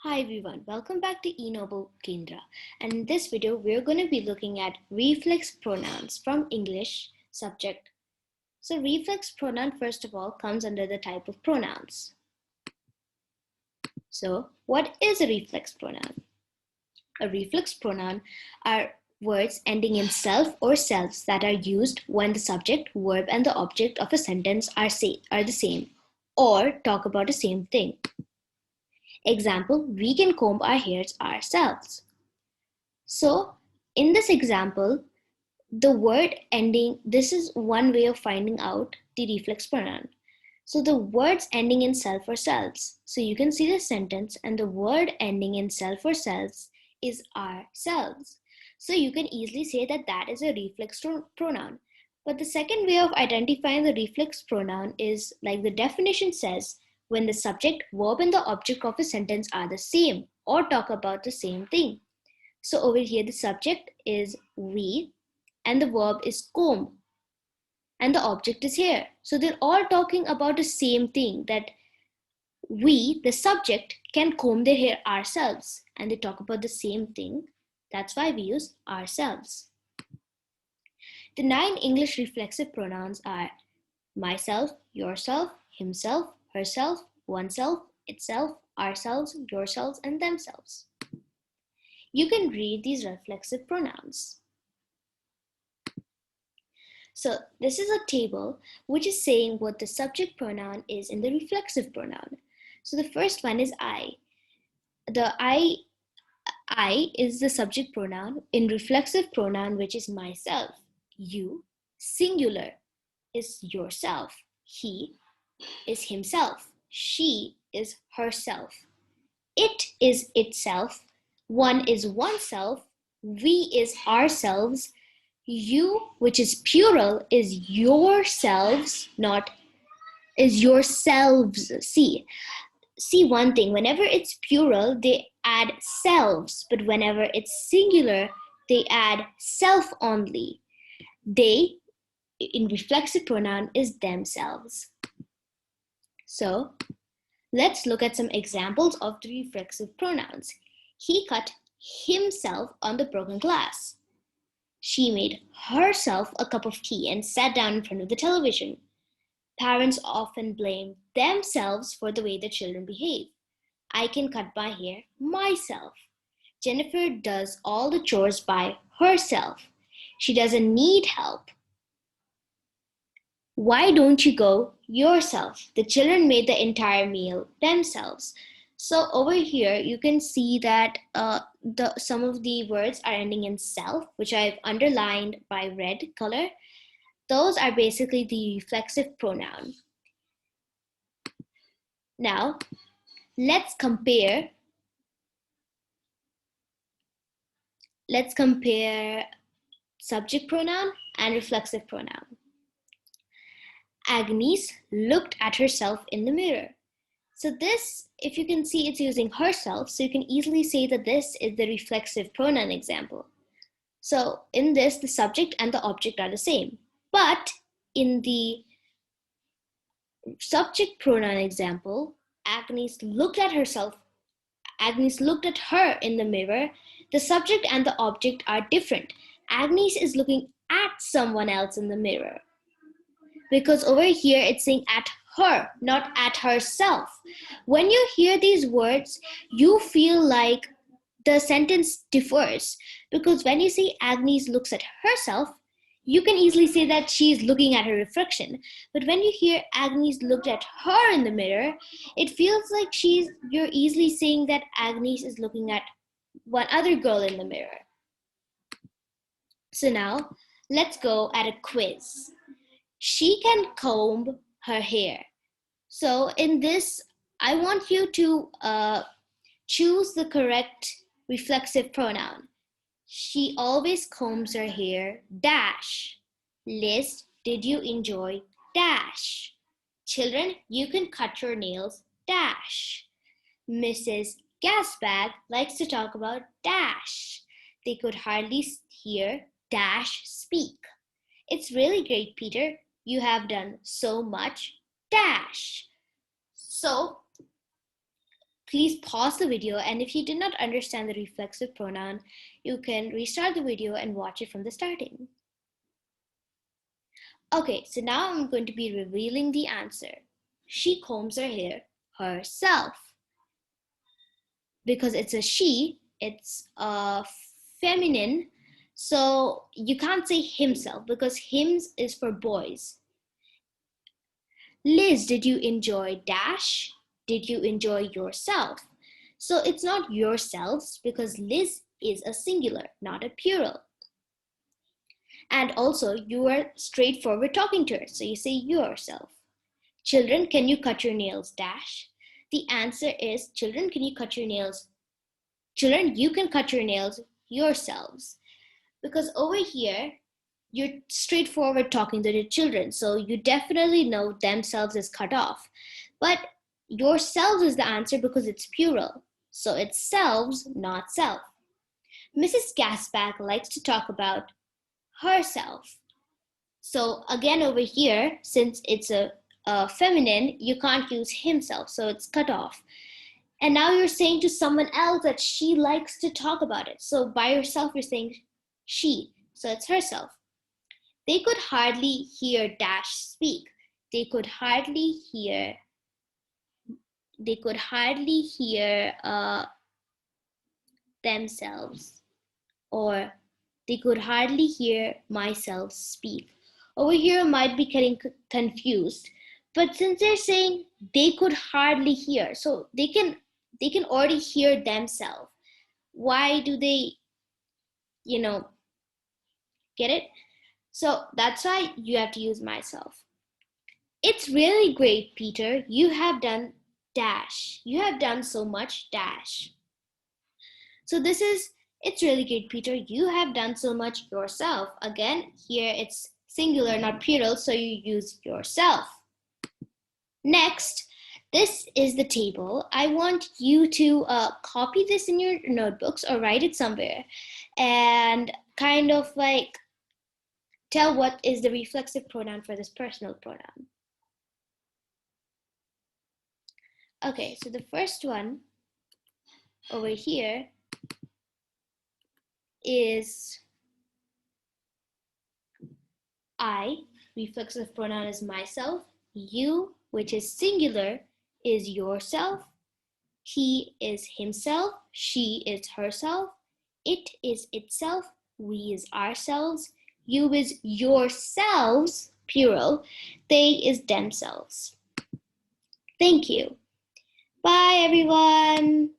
Hi everyone, welcome back to eNoble Kendra. And in this video, we're going to be looking at reflex pronouns from English subject. So reflex pronoun, first of all, comes under the type of pronouns. So what is a reflex pronoun? A reflex pronoun are words ending in self or selves that are used when the subject, verb, and the object of a sentence are the same or talk about the same thing. Example, we can comb our hairs ourselves. So in this example, the word ending, this is one way of finding out the reflex pronoun. So the words ending in self or selves. So you can see the sentence and the word ending in self or selves is ourselves. So you can easily say that that is a reflex pronoun. But the second way of identifying the reflex pronoun is, like the definition says, when the subject, verb, and the object of a sentence are the same or talk about the same thing. So over here, the subject is we and the verb is comb and the object is hair. So they're all talking about the same thing, that we, the subject, can comb their hair ourselves, and they talk about the same thing. That's why we use ourselves. The 9 English reflexive pronouns are myself, yourself, himself, herself, oneself, itself, ourselves, yourselves, and themselves. You can read these reflexive pronouns. So this is a table which is saying what the subject pronoun is in the reflexive pronoun. So the first one is I. The I is the subject pronoun in reflexive pronoun, which is myself. You, singular, is yourself. He is himself. She is herself. It is itself. One is oneself. We is ourselves. You, which is plural, is yourselves, not is yourselves. See one thing, whenever it's plural, they add selves, but whenever it's singular, they add self only. They, in reflexive pronoun, is themselves. So let's look at some examples of the reflexive pronouns. He cut himself on the broken glass. She made herself a cup of tea and sat down in front of the television. Parents often blame themselves for the way the children behave. I can cut my hair myself. Jennifer does all the chores by herself. She doesn't need help. Why don't you go yourself? The children made the entire meal themselves. So over here, you can see that some of the words are ending in self, which I've underlined by red color. Those are basically the reflexive pronoun. Now, let's compare subject pronoun and reflexive pronoun. Agnes looked at herself in the mirror. So this, if you can see, it's using herself, so you can easily say that this is the reflexive pronoun example. So in this, the subject and the object are the same. But in the subject pronoun example, Agnes looked at her in the mirror. The subject and the object are different. Agnes is looking at someone else in the mirror, because over here it's saying at her, not at herself. When you hear these words, you feel like the sentence differs, because when you say Agnes looks at herself, you can easily say that she's looking at her reflection. But when you hear Agnes looked at her in the mirror, it feels like you're easily saying that Agnes is looking at one other girl in the mirror. So now let's go at a quiz. She can comb her hair. So in this, I want you to choose the correct reflexive pronoun. She always combs her hair, dash. Liz, did you enjoy, dash. Children, you can cut your nails, dash. Mrs. Gasbag likes to talk about, dash. They could hardly hear, dash, speak. It's really great, Peter. You have done so much, dash. So please pause the video, and if you did not understand the reflexive pronoun, you can restart the video and watch it from the starting. Okay, so now I'm going to be revealing the answer. She combs her hair herself. Because it's a she, it's a feminine, so you can't say himself because hims is for boys. Liz, did you enjoy dash? Did you enjoy yourself? So it's not yourselves because Liz is a singular, not a plural. And also you were straightforward talking to her, so you say yourself. Children, can you cut your nails dash? The answer is, children, can you cut your nails? Children, you can cut your nails yourselves. Because over here, you're straightforward talking to the children, so you definitely know themselves is cut off. But yourselves is the answer because it's plural. So it's selves, not self. Mrs. Gasback likes to talk about herself. So again over here, since it's a feminine, you can't use himself, so it's cut off. And now you're saying to someone else that she likes to talk about it. So by yourself, you're saying she, so it's herself. They could hardly hear dash speak. They could hardly hear themselves, or they could hardly hear myself speak. Over here might be getting confused, but since they're saying they could hardly hear, so they can already hear themselves. Why do they, get it? So that's why you have to use myself. It's really great, Peter. You have done dash. You have done so much dash. So this is, it's really great, Peter. You have done so much yourself. Again, here it's singular, not plural, so you use yourself. Next, this is the table. I want you to copy this in your notebooks or write it somewhere and kind of like tell what is the reflexive pronoun for this personal pronoun. Okay, so the first one over here is I, reflexive pronoun is myself. You, which is singular, is yourself. He is himself. She is herself. It is itself. We is ourselves. You is yourselves, plural. They is themselves. Thank you. Bye, everyone.